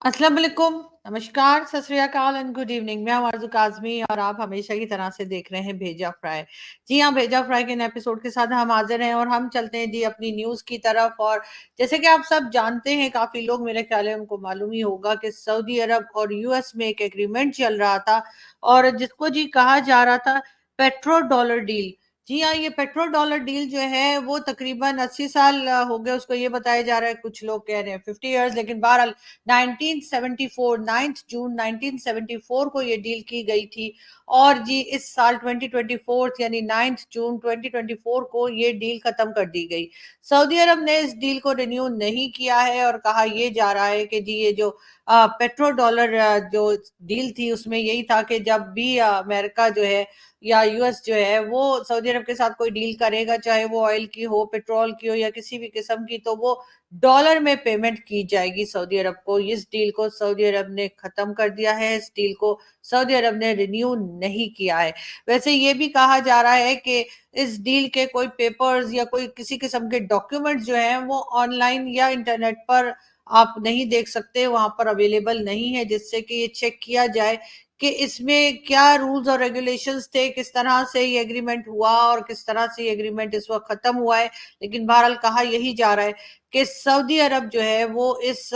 अस्सलाम वालेकुम, नमस्कार, सत श्री अकाल एंड गुड इवनिंग। मैं हूं आरज़ू काज़मी और आप हमेशा की तरह से देख रहे हैं भेजा फ्राई। जी हाँ, भेजा फ्राई के नए एपिसोड के साथ हम हाज़िर हैं और हम चलते हैं जी अपनी न्यूज़ की तरफ। और जैसे कि आप सब जानते हैं, काफ़ी लोग मेरे ख़्याल है उनको मालूम ही होगा कि सऊदी अरब और यूएस में एक एग्रीमेंट चल रहा था और जिसको जी कहा जा रहा था पेट्रो डॉलर डील। जी हाँ, ये पेट्रो डॉलर डील जो है वो तकरीबन 80 साल हो गए उसको, ये बताया जा रहा है। कुछ लोग कह रहे हैं 50 इयर्स, लेकिन बहरहाल 1974 9 जून 1974 को ये डील की गई थी। और जी इस साल 2024 यानी 9 जून 2024 को ये डील खत्म कर दी गई। सऊदी अरब ने इस डील को रिन्यू नहीं किया है और कहा ये जा रहा है कि जी ये जो पेट्रो डॉलर जो डील थी उसमें यही था कि जब भी अमेरिका जो है या यूएस जो है वो सऊदी अरब के साथ कोई डील करेगा, चाहे वो ऑयल की हो, पेट्रोल की हो या किसी भी किस्म की, तो वो डॉलर में पेमेंट की जाएगी सऊदी अरब को। इस डील को सऊदी अरब ने खत्म कर दिया है, इस डील को सऊदी अरब ने रिन्यू नहीं किया है। वैसे ये भी कहा जा रहा है कि इस डील के कोई पेपर्स या कोई किसी किस्म के डॉक्यूमेंट जो हैं वो ऑनलाइन या इंटरनेट पर आप नहीं देख सकते, वहां पर अवेलेबल नहीं है, जिससे कि ये चेक किया जाए कि इसमें क्या रूल्स और रेगुलेशंस थे, किस तरह से ये एग्रीमेंट हुआ और किस तरह से ये एग्रीमेंट इस वक्त खत्म हुआ है। लेकिन बहरहाल कहा यही जा रहा है कि सऊदी अरब जो है वो इस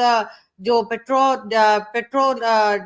जो पेट्रो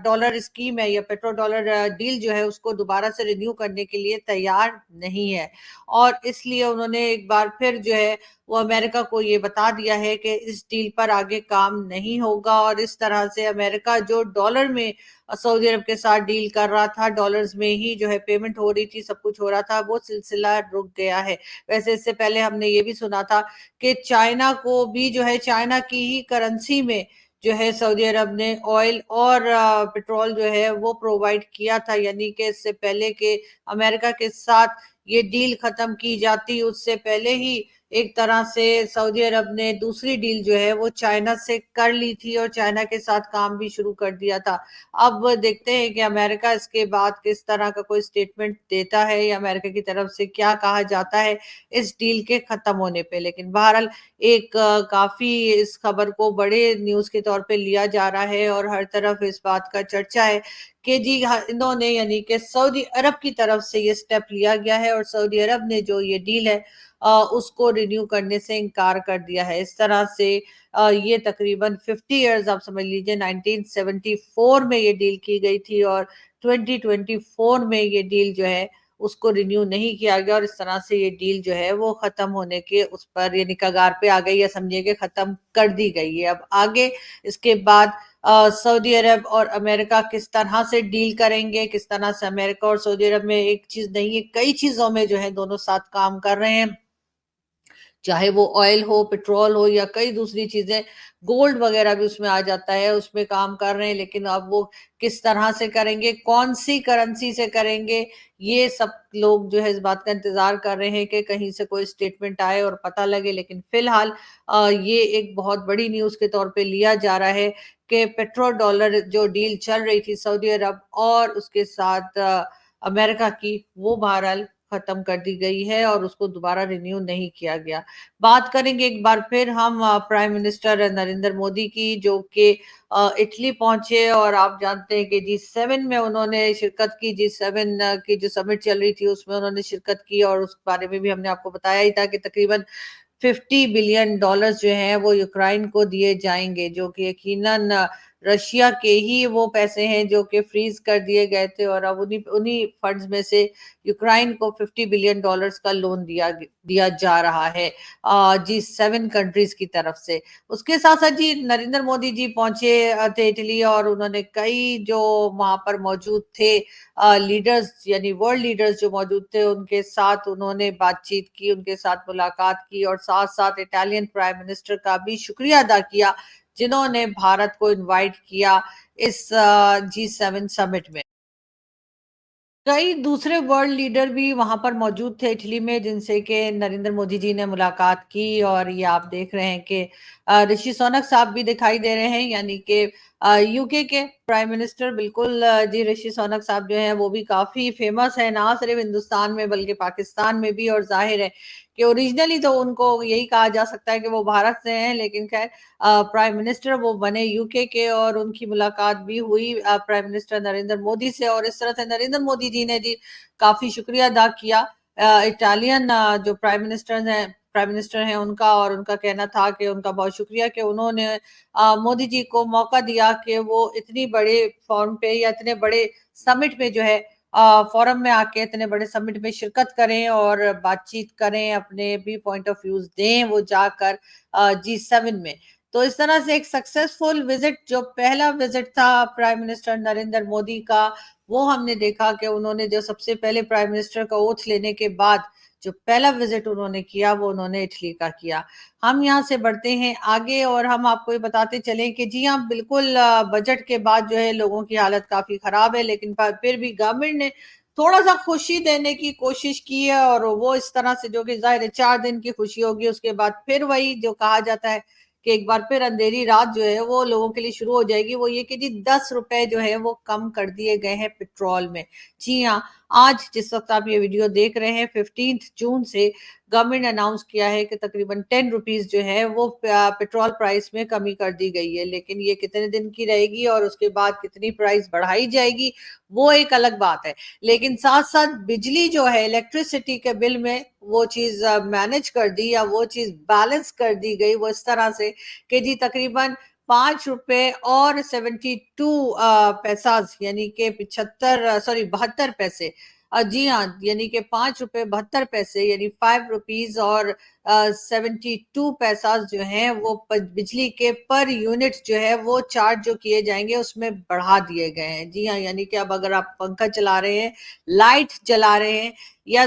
डॉलर स्कीम है या पेट्रो डॉलर डील जो है उसको दोबारा से रिन्यू करने के लिए तैयार नहीं है। और इसलिए उन्होंने एक बार फिर जो है वो अमेरिका को ये बता दिया है कि इस डील पर आगे काम नहीं होगा। और इस तरह से अमेरिका जो डॉलर में सऊदी अरब के साथ डील कर रहा था, डॉलर्स में ही जो है पेमेंट हो रही थी, सब कुछ हो रहा था, वो सिलसिला रुक गया है। वैसे इससे पहले हमने ये भी सुना था कि चाइना को भी जो है चाइना की ही करेंसी में जो है सऊदी अरब ने ऑयल और पेट्रोल जो है वो प्रोवाइड किया था। यानी कि इससे पहले के अमेरिका के साथ ये डील खत्म की जाती, उससे पहले ही एक तरह से सऊदी अरब ने दूसरी डील जो है वो चाइना से कर ली थी और चाइना के साथ काम भी शुरू कर दिया था। अब देखते हैं कि अमेरिका इसके बाद किस तरह का कोई स्टेटमेंट देता है या अमेरिका की तरफ से क्या कहा जाता है इस डील के खत्म होने पे। लेकिन बहरहाल एक काफी इस खबर को बड़े न्यूज के तौर पे लिया जा रहा है और हर तरफ इस बात का चर्चा है कि जी इन्होंने यानी कि सऊदी अरब की तरफ से ये स्टेप लिया गया है और सऊदी अरब ने जो ये डील है उसको रिन्यू करने से इनकार कर दिया है। इस तरह से ये तकरीबन 50 इयर्स आप समझ लीजिए, 1974 में ये डील की गई थी और 2024 में ये डील जो है उसको रिन्यू नहीं किया गया और इस तरह से ये डील जो है वो खत्म होने के उस पर यानी कगार पे आ गई, या समझिए कि खत्म कर दी गई है। अब आगे इसके बाद सऊदी अरब और अमेरिका किस तरह से डील करेंगे, किस तरह से अमेरिका और सऊदी अरब में एक चीज नहीं है, कई चीजों में जो है दोनों साथ काम कर रहे हैं, चाहे वो ऑयल हो, पेट्रोल हो या कई दूसरी चीजें, गोल्ड वगैरह भी उसमें आ जाता है, उसमें काम कर रहे हैं। लेकिन अब वो किस तरह से करेंगे, कौन सी करेंसी से करेंगे, ये सब लोग जो है इस बात का इंतजार कर रहे हैं कि कहीं से कोई स्टेटमेंट आए और पता लगे। लेकिन फिलहाल ये एक बहुत बड़ी न्यूज के तौर पे लिया जा रहा है कि पेट्रो डॉलर जो डील चल रही थी सऊदी अरब और उसके साथ अमेरिका की, वो बहरहाल खत्म कर दी गई है और उसको दोबारा रिन्यू नहीं किया गया। बात करेंगे एक बार फिर हम प्राइम मिनिस्टर नरेंद्र मोदी की, जो कि इटली पहुंचे और आप जानते हैं कि जी7 में उन्होंने शिरकत की। जी7 की जो समिट चल रही थी उसमें उन्होंने शिरकत की और उस बारे में भी हमने आपको बताया ही था कि तकरीबन 50 बिलियन डॉलर्स जो हैं वो यूक्रेन को दिए जाएंगे, जो कि यकीनन रशिया के ही वो पैसे हैं जो कि फ्रीज कर दिए गए थे और अब उन्हीं उन्हीं फंड्स में से यूक्रेन को 50 बिलियन डॉलर्स का लोन दिया दिया जा रहा है जी7 कंट्रीज की तरफ से। उसके साथ साथ जी नरेंद्र मोदी जी पहुंचे थे इटली और उन्होंने कई जो वहां पर मौजूद थे लीडर्स यानी वर्ल्ड लीडर्स जो मौजूद थे उनके साथ उन्होंने बातचीत की, उनके साथ मुलाकात की और साथ साथ इटालियन प्राइम मिनिस्टर का भी शुक्रिया अदा किया जिन्होंने भारत को इनवाइट किया इस जी7 समिट में। कई दूसरे वर्ल्ड लीडर भी वहां पर मौजूद थे इटली में, जिनसे कि नरेंद्र मोदी जी ने मुलाकात की। और ये आप देख रहे हैं कि ऋषि सुनक साहब भी दिखाई दे रहे हैं, यानी कि यूके के प्राइम मिनिस्टर बिल्कुल जी ऋषि सोनक साहब जो हैं वो भी काफ़ी फ़ेमस है, ना सिर्फ़ हिंदुस्तान में बल्कि पाकिस्तान में भी, और ज़ाहिर है कि ओरिजिनली तो उनको यही कहा जा सकता है कि वो भारत से हैं, लेकिन ख़ैर प्राइम मिनिस्टर वो बने यूके के, और उनकी मुलाकात भी हुई प्राइम मिनिस्टर नरेंद्र मोदी से, और इस तरह से नरेंद्र मोदी जी ने जी काफ़ी शुक्रिया अदा किया इटालियन जो प्राइम मिनिस्टर हैं उनका, और उनका कहना था कि उनका बहुत शुक्रिया कि उन्होंने मोदी जी को मौका दिया कि वो इतनी बड़े फोरम पे या इतने बड़े समिट में जो है फोरम में आके इतने बड़े समिट में शिरकत करें और बातचीत करें, अपने भी पॉइंट ऑफ व्यूज दें वो जाकर G7 में। तो इस तरह से एक सक्सेसफुल विजिट, जो पहला विजिट था प्राइम मिनिस्टर नरेंद्र मोदी का, वो हमने देखा कि उन्होंने जो सबसे पहले प्राइम मिनिस्टर का ओथ लेने के बाद जो पहला विजिट उन्होंने किया वो उन्होंने इटली का किया। हम यहाँ से बढ़ते हैं आगे, और हम आपको ये बताते चलें कि जी हाँ, बिल्कुल बजट के बाद जो है लोगों की हालत काफी खराब है, लेकिन फिर भी गवर्नमेंट ने थोड़ा सा खुशी देने की कोशिश की है, और वो इस तरह से, जो कि जाहिर है 4 दिन की खुशी होगी, उसके बाद फिर वही जो कहा जाता है कि एक बार फिर अंधेरी रात जो है वो लोगों के लिए शुरू हो जाएगी। वो ये कि जी 10 रुपए जो है वो कम कर दिए गए हैं पेट्रोल में। जी हाँ, आज जिस वक्त आप ये वीडियो देख रहे हैं 15 जून से गवर्नमेंट ने अनाउंस किया है कि तकरीबन 10 रुपीज जो है वो पेट्रोल प्राइस में कमी कर दी गई है, लेकिन ये कितने दिन की रहेगी और उसके बाद कितनी प्राइस बढ़ाई जाएगी वो एक अलग बात है। लेकिन साथ साथ बिजली जो है, इलेक्ट्रिसिटी के बिल में वो चीज मैनेज कर दी, या वो चीज बैलेंस कर दी गई वो इस तरह से कि जी तकरीबन 5 रुपए और 72 पैसा, यानी कि 72 जी हाँ, यानी कि 5 रुपए 72 पैसे, यानी 5 रुपीज और 72 पैसा जो है वो बिजली के पर यूनिट जो है वो चार्ज जो किए जाएंगे उसमें बढ़ा दिए गए हैं। जी हाँ, यानी कि अब अगर आप पंखा चला रहे हैं, लाइट जला रहे हैं, या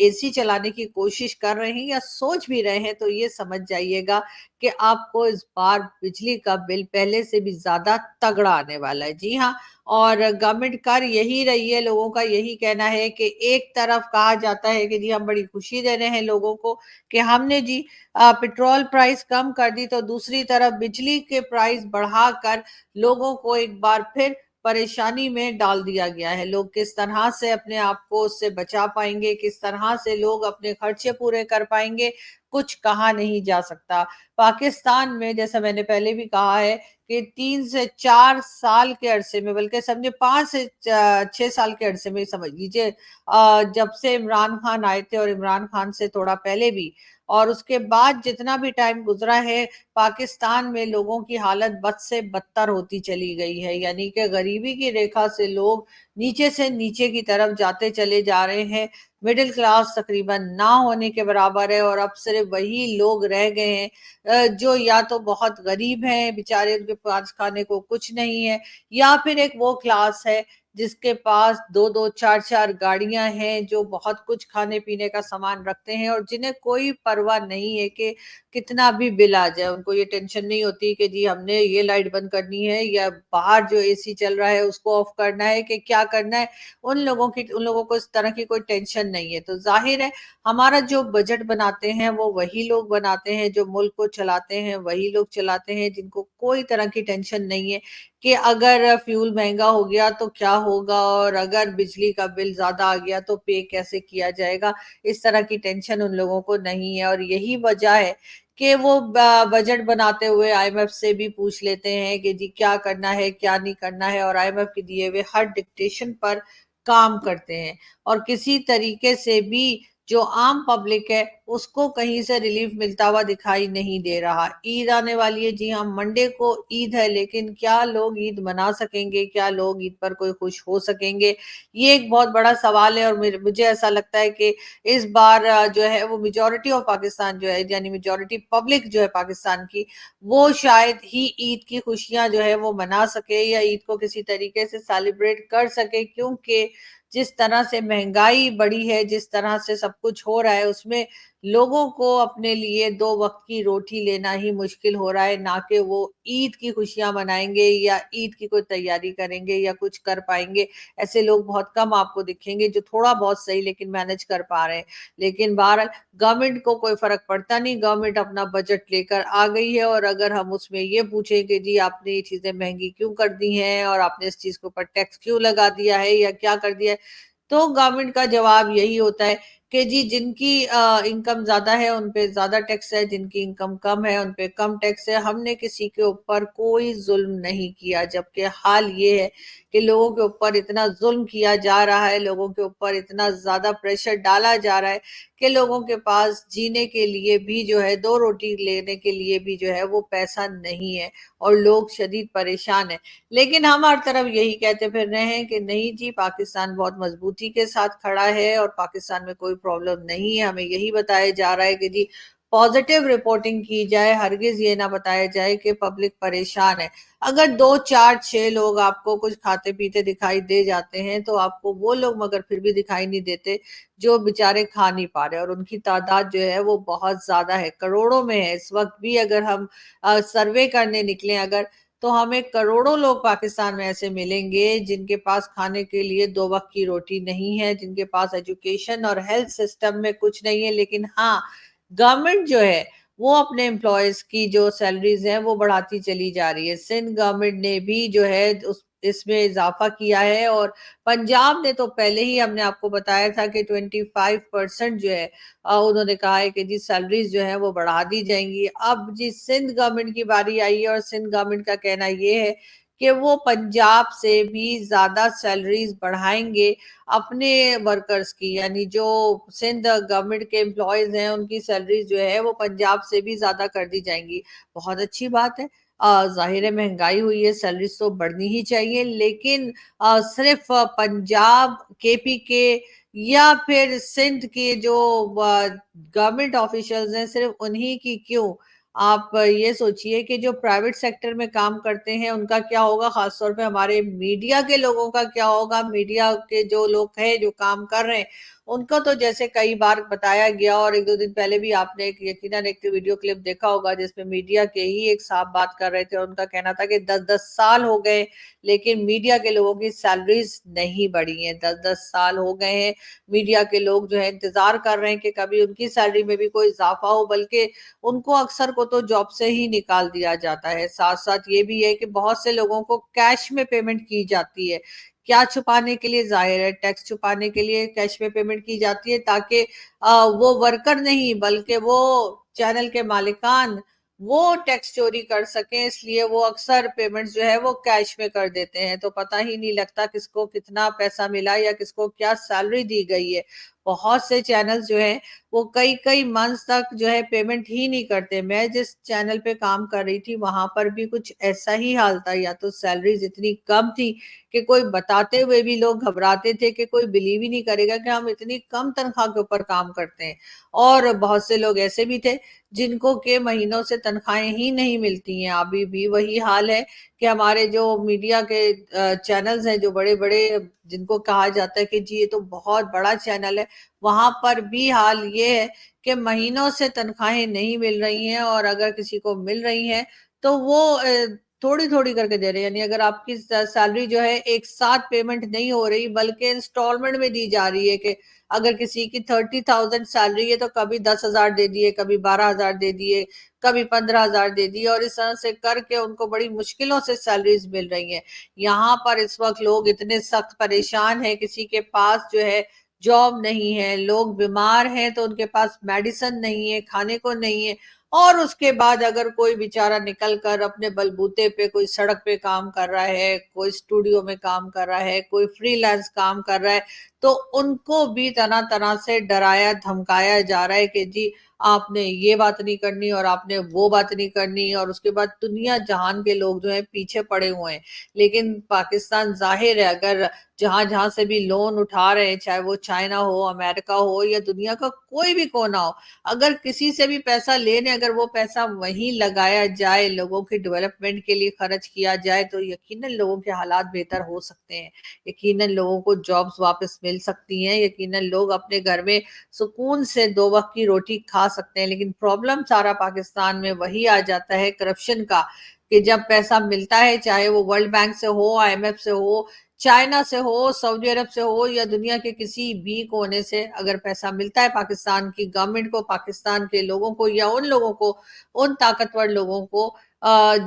एसी चलाने की कोशिश कर रहे हैं, या सोच भी रहे हैं, तो ये समझ जाइएगा कि आपको इस बार बिजली का बिल पहले से भी ज्यादा तगड़ा आने वाला है। जी हाँ, और गवर्नमेंट कर यही रही है, लोगों का यही कहना है कि एक तरफ कहा जाता है कि जी हम बड़ी खुशी दे रहे हैं लोगों को कि हमने जी पेट्रोल प्राइस कम कर दी, तो दूसरी तरफ बिजली के प्राइस बढ़ाकर लोगों को एक बार फिर परेशानी में डाल दिया गया है। लोग किस तरह से अपने आप को उससे बचा पाएंगे, किस तरह से लोग अपने खर्चे पूरे कर पाएंगे, कुछ कहा नहीं जा सकता। पाकिस्तान में, जैसा मैंने पहले भी कहा है, कि 3 से 4 साल के अरसे में, बल्कि समझे 5 से 6 साल के अरसे में समझ लीजिए, जब से इमरान खान आए थे और इमरान खान से थोड़ा पहले भी, और उसके बाद जितना भी टाइम गुजरा है, पाकिस्तान में लोगों की हालत बद से बदतर होती चली गई है। यानी कि गरीबी की रेखा से लोग नीचे से नीचे की तरफ जाते चले जा रहे हैं। मिडिल क्लास तकरीबन ना होने के बराबर है, और अब सिर्फ वही लोग रह गए हैं जो या तो बहुत गरीब हैं बेचारे, उनके पास खाने को कुछ नहीं है, या फिर एक वो क्लास है जिसके पास दो दो चार चार गाड़ियां हैं, जो बहुत कुछ खाने पीने का सामान रखते हैं, और जिन्हें कोई परवाह नहीं है कि कितना भी बिल आ जाए। उनको ये टेंशन नहीं होती कि जी हमने ये लाइट बंद करनी है, या बाहर जो एसी चल रहा है उसको ऑफ करना है, कि क्या करना है। उन लोगों को इस तरह की कोई टेंशन नहीं है। तो जाहिर है हमारा जो बजट बनाते हैं वो वही लोग बनाते हैं, जो मुल्क को चलाते हैं वही लोग चलाते हैं, जिनको कोई तरह की टेंशन नहीं है कि अगर फ्यूल महंगा हो गया तो क्या होगा, और अगर बिजली का बिल ज्यादा आ गया तो पे कैसे किया जाएगा। इस तरह की टेंशन उन लोगों को नहीं है, और यही वजह है कि वो बजट बनाते हुए आईएमएफ से भी पूछ लेते हैं कि जी क्या करना है क्या नहीं करना है, और आईएमएफ के दिए हुए हर डिक्टेशन पर काम करते हैं, और किसी तरीके से भी जो आम पब्लिक है उसको कहीं से रिलीफ मिलता हुआ दिखाई नहीं दे रहा। ईद आने वाली है, जी हाँ, मंडे को ईद है, लेकिन क्या लोग ईद मना सकेंगे, क्या लोग ईद पर कोई खुश हो सकेंगे, ये एक बहुत बड़ा सवाल है। और मुझे ऐसा लगता है कि इस बार जो है वो मेजोरिटी ऑफ पाकिस्तान जो है, यानी मेजोरिटी पब्लिक जो है पाकिस्तान की, वो शायद ही ईद की खुशियां जो है वो मना सके, या ईद को किसी तरीके से सेलिब्रेट कर सके, क्योंकि जिस तरह से महंगाई बढ़ी है, जिस तरह से सब कुछ हो रहा है, उसमें लोगों को अपने लिए 2 वक़्त की रोटी लेना ही मुश्किल हो रहा है, ना कि वो ईद की खुशियाँ मनाएँगे या ईद की कोई तैयारी करेंगे या कुछ कर पाएँगे। ऐसे लोग बहुत कम आपको दिखेंगे जो थोड़ा बहुत सही लेकिन मैनेज कर पा रहे हैं। लेकिन बहरहाल गवर्नमेंट को कोई फ़र्क पड़ता नहीं, गवर्नमेंट अपना बजट लेकर आ गई है और अगर हम उसमें ये पूछें कि जी आपने ये चीज़ें महँगी क्यों कर दी हैं और आपने इस चीज़ के ऊपर टैक्स क्यों लगा दिया है या क्या कर दिया है, तो गवर्नमेंट का जवाब यही होता है कि जी जिनकी इनकम ज़्यादा है उन पे ज़्यादा टैक्स है, जिनकी इनकम कम है उन पे कम टैक्स है। हमने किसी के ऊपर कोई ज़ुल्म नहीं किया, जबकि हाल ये है कि लोगों के ऊपर इतना ज़ुल्म किया जा रहा है, लोगों के ऊपर इतना ज़्यादा प्रेशर डाला जा रहा है कि लोगों के पास जीने के लिए भी जो है 2 रोटी लेने के लिए भी जो है वो पैसा नहीं है और लोग शदीद परेशान हैं। लेकिन हम हर तरफ यही कहते फिर रहे हैं कि नहीं जी पाकिस्तान बहुत मजबूती के साथ खड़ा है और पाकिस्तान में कोई प्रॉब्लम नहीं है। हमें यही बताया जा रहा है कि जी पॉजिटिव रिपोर्टिंग की जाए, हरगिज ये ना बताया जाए कि पब्लिक परेशान है। अगर 2, 4, 6 लोग आपको कुछ खाते पीते दिखाई दे जाते हैं तो आपको वो लोग मगर फिर भी दिखाई नहीं देते जो बेचारे खा नहीं पा रहे और उनकी तादाद जो है वो बहुत ज्यादा है, करोड़ों में है। इस वक्त भी अगर हम सर्वे करने निकले अगर, तो हमें करोड़ों लोग पाकिस्तान में ऐसे मिलेंगे जिनके पास खाने के लिए 2 वक्त की रोटी नहीं है, जिनके पास एजुकेशन और हेल्थ सिस्टम में कुछ नहीं है। लेकिन हाँ, गवर्नमेंट जो है वो अपने एम्प्लॉयज की जो सैलरीज हैं वो बढ़ाती चली जा रही है। सिंध गवर्नमेंट ने भी जो है उस इसमें इजाफा किया है और पंजाब ने तो पहले ही हमने आपको बताया था कि 25% जो है उन्होंने कहा है कि जी सैलरीज जो है वो बढ़ा दी जाएंगी। अब जी सिंध गवर्नमेंट की बारी आई है और सिंध गवर्नमेंट का कहना ये है कि वो पंजाब से भी ज्यादा सैलरीज बढ़ाएंगे अपने वर्कर्स की, यानी जो सिंध गवर्नमेंट के एम्प्लॉयज हैं उनकी सैलरीज जो है वो पंजाब से भी ज्यादा कर दी जाएंगी। बहुत अच्छी बात है। जाहिर है महंगाई हुई है, सैलरीज तो बढ़नी ही चाहिए, लेकिन सिर्फ पंजाब, केपी के या फिर सिंध के जो गवर्नमेंट ऑफिशियल्स हैं सिर्फ उन्हीं की क्यों? आप ये सोचिए कि जो प्राइवेट सेक्टर में काम करते हैं उनका क्या होगा, खासतौर पे हमारे मीडिया के लोगों का क्या होगा। मीडिया के जो लोग हैं जो काम कर रहे हैं उनको तो जैसे कई बार बताया गया और 1-2 दिन पहले भी आपने एक यकीनन एक वीडियो क्लिप देखा होगा जिसमें मीडिया के ही एक साहब बात कर रहे थे और उनका कहना था कि 10-10 साल हो गए लेकिन मीडिया के लोगों की सैलरीज नहीं बढ़ी हैं। 10-10 साल हो गए हैं, मीडिया के लोग जो है इंतजार कर रहे हैं कि कभी उनकी सैलरी में भी कोई इजाफा हो, बल्कि उनको अक्सर को तो जॉब से ही निकाल दिया जाता है। साथ साथ ये भी है कि बहुत से लोगों को कैश में पेमेंट की जाती है। क्या छुपाने के लिए? जाहिर है टैक्स छुपाने के लिए कैश में पेमेंट की जाती है ताकि वो वर्कर नहीं बल्कि वो चैनल के मालिकान वो टैक्स चोरी कर सकें, इसलिए वो अक्सर पेमेंट्स जो है वो कैश में कर देते हैं, तो पता ही नहीं लगता किसको कितना पैसा मिला या किसको क्या सैलरी दी गई है। बहुत से चैनल्स जो है वो कई कई मंथ्स तक जो है पेमेंट ही नहीं करते। मैं जिस चैनल पे काम कर रही थी वहां पर भी कुछ ऐसा ही हाल था, या तो सैलरीज इतनी कम थी कि कोई बताते हुए भी लोग घबराते थे कि कोई बिलीव ही नहीं करेगा कि हम इतनी कम तनख्वाह के ऊपर काम करते हैं। और बहुत से लोग ऐसे भी थे जिनको के महीनों से तनख्वाहें ही नहीं मिलती हैं। अभी भी वही हाल है कि हमारे जो मीडिया के चैनल्स हैं जो बड़े बड़े, जिनको कहा जाता है कि जी ये तो बहुत बड़ा चैनल है, वहां पर भी हाल ये है कि महीनों से तनख्वाहें नहीं मिल रही हैं और अगर किसी को मिल रही हैं तो वो थोड़ी थोड़ी करके दे रहे हैं। यानी अगर आपकी सैलरी जो है एक साथ पेमेंट नहीं हो रही बल्कि इंस्टॉलमेंट में दी जा रही है कि अगर किसी की 30,000 सैलरी है तो कभी 10,000 दे दिए, कभी 12,000 दे दिए, कभी 15,000 दे दिए और इस तरह से करके उनको बड़ी मुश्किलों से सैलरीज मिल रही हैं। यहाँ पर इस वक्त लोग इतने सख्त परेशान हैं, किसी के पास जो है जॉब नहीं है, लोग बीमार हैं तो उनके पास मेडिसिन नहीं है, खाने को नहीं है। और उसके बाद अगर कोई बेचारा निकल कर अपने बलबूते पे कोई सड़क पे काम कर रहा है, कोई स्टूडियो में काम कर रहा है, कोई फ्रीलांस काम कर रहा है, तो उनको भी तरह तरह से डराया धमकाया जा रहा है कि जी آپ نے یہ بات نہیں کرنی اور آپ نے وہ بات نہیں کرنی، اور اس کے بعد دنیا جہان کے لوگ جو ہیں پیچھے پڑے ہوئے ہیں۔ لیکن پاکستان ظاہر ہے اگر جہاں جہاں سے بھی لون اٹھا رہے ہیں، چاہے وہ چائنا ہو، امریکہ ہو یا دنیا کا کوئی بھی کونا ہو، اگر کسی سے بھی پیسہ لینے، اگر وہ پیسہ وہیں لگایا جائے، لوگوں کی ڈیولپمنٹ کے لیے خرچ کیا جائے، تو یقیناً لوگوں کے حالات بہتر ہو سکتے ہیں، یقیناً لوگوں کو جابز واپس مل سکتی ہیں، یقیناً لوگ اپنے گھر میں سکون سے 2 وقت کی روٹی کھا سکتے ہیں۔ لیکن پرابلم سارا پاکستان میں وہی آ جاتا ہے کرپشن کا، کہ جب پیسہ ملتا ہے، چاہے وہ ورلڈ بینک سے ہو، آئی ایم ایف سے ہو، چائنا سے ہو، سعودی عرب سے ہو یا دنیا کے کسی بھی کونے سے، اگر پیسہ ملتا ہے پاکستان کی گورنمنٹ کو، پاکستان کے لوگوں کو، یا ان لوگوں کو، ان طاقتور لوگوں کو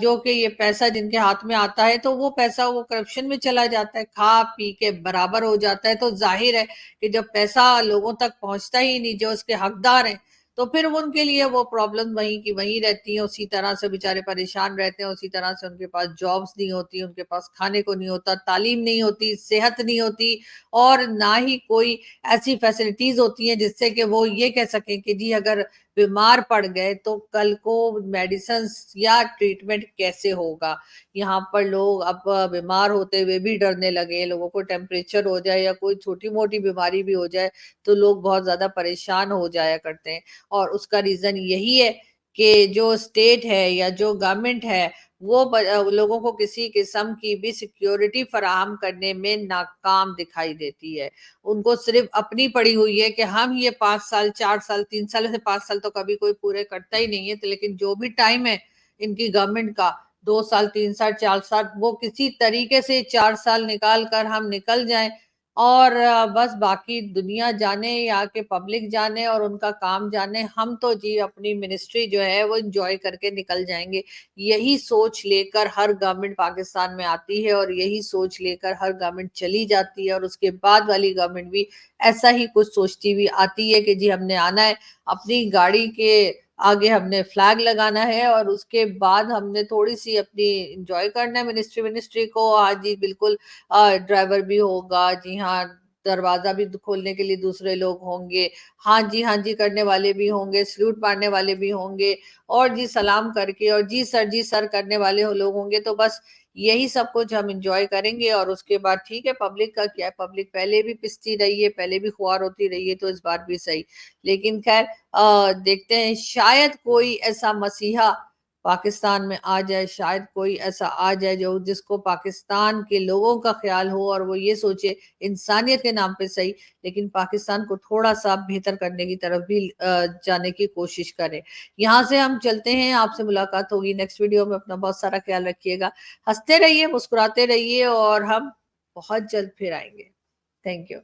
جو کہ یہ پیسہ جن کے ہاتھ میں آتا ہے، تو وہ پیسہ وہ کرپشن میں چلا جاتا ہے، کھا پی کے برابر ہو جاتا ہے۔ تو ظاہر ہے کہ جب پیسہ لوگوں تک پہنچتا ہی نہیں جو اس کے حقدار ہیں، تو پھر ان کے لیے وہ پرابلم وہیں کی وہیں رہتی ہیں، اسی طرح سے بیچارے پریشان رہتے ہیں، اسی طرح سے ان کے پاس جابز نہیں ہوتی، ان کے پاس کھانے کو نہیں ہوتا، تعلیم نہیں ہوتی، صحت نہیں ہوتی، اور نہ ہی کوئی ایسی فیسلٹیز ہوتی ہیں جس سے کہ وہ یہ کہہ سکیں کہ جی اگر بیمار پڑ گئے تو کل کو میڈیسنز یا ٹریٹمنٹ کیسے ہوگا۔ یہاں پر لوگ اب بیمار ہوتے ہوئے بھی ڈرنے لگے، لوگوں کو ٹیمپریچر ہو جائے یا کوئی چھوٹی موٹی بیماری بھی ہو جائے تو لوگ بہت زیادہ پریشان ہو جایا کرتے ہیں، اور اس کا ریزن یہی ہے کہ جو اسٹیٹ ہے یا جو گورنمنٹ ہے وہ لوگوں کو کسی قسم کی بھی سیکیورٹی فراہم کرنے میں ناکام دکھائی دیتی ہے۔ ان کو صرف اپنی پڑی ہوئی ہے کہ ہم یہ 5 سال 4 سال 3 سال سے 5 سال تو کبھی کوئی پورے کرتا ہی نہیں ہے، لیکن جو بھی ٹائم ہے ان کی گورنمنٹ کا 2 سال 3 سال 4 سال، وہ کسی طریقے سے 4 سال نکال کر ہم نکل جائیں، اور بس باقی دنیا جانے یا کہ پبلک جانے اور ان کا کام جانے، ہم تو جی اپنی منسٹری جو ہے وہ انجوائے کر کے نکل جائیں گے۔ یہی سوچ لے کر ہر گورنمنٹ پاکستان میں آتی ہے، اور یہی سوچ لے کر ہر گورنمنٹ چلی جاتی ہے، اور اس کے بعد والی گورنمنٹ بھی ایسا ہی کچھ سوچتی ہوئی آتی ہے کہ جی ہم نے آنا ہے، اپنی گاڑی کے آگے ہم نے فلیگ لگانا ہے، اور اس کے بعد ہم نے تھوڑی سی اپنی انجوائے کرنا ہے منسٹری کو۔ ہاں جی بالکل، ڈرائیور بھی ہوگا، جی ہاں دروازہ بھی کھولنے کے لیے دوسرے لوگ ہوں گے، ہاں جی کرنے والے بھی ہوں گے، سلوٹ مارنے والے بھی ہوں گے، اور جی سلام کر کے اور جی سر کرنے والے لوگ ہوں گے۔ تو بس یہی سب کچھ ہم انجوائے کریں گے، اور اس کے بعد ٹھیک ہے پبلک کا کیا ہے، پبلک پہلے بھی پستی رہی ہے، پہلے بھی خوار ہوتی رہی ہے، تو اس بار بھی صحیح۔ لیکن خیر دیکھتے ہیں، شاید کوئی ایسا مسیحا پاکستان میں آ جائے، شاید کوئی ایسا آ جائے جس کو پاکستان کے لوگوں کا خیال ہو، اور وہ یہ سوچے انسانیت کے نام پہ صحیح، لیکن پاکستان کو تھوڑا سا بہتر کرنے کی طرف بھی جانے کی کوشش کرے۔ یہاں سے ہم چلتے ہیں، آپ سے ملاقات ہوگی نیکسٹ ویڈیو میں، اپنا بہت سارا خیال رکھیے گا، ہنستے رہیے، مسکراتے رہیے، اور ہم بہت جلد پھر آئیں گے۔ Thank you.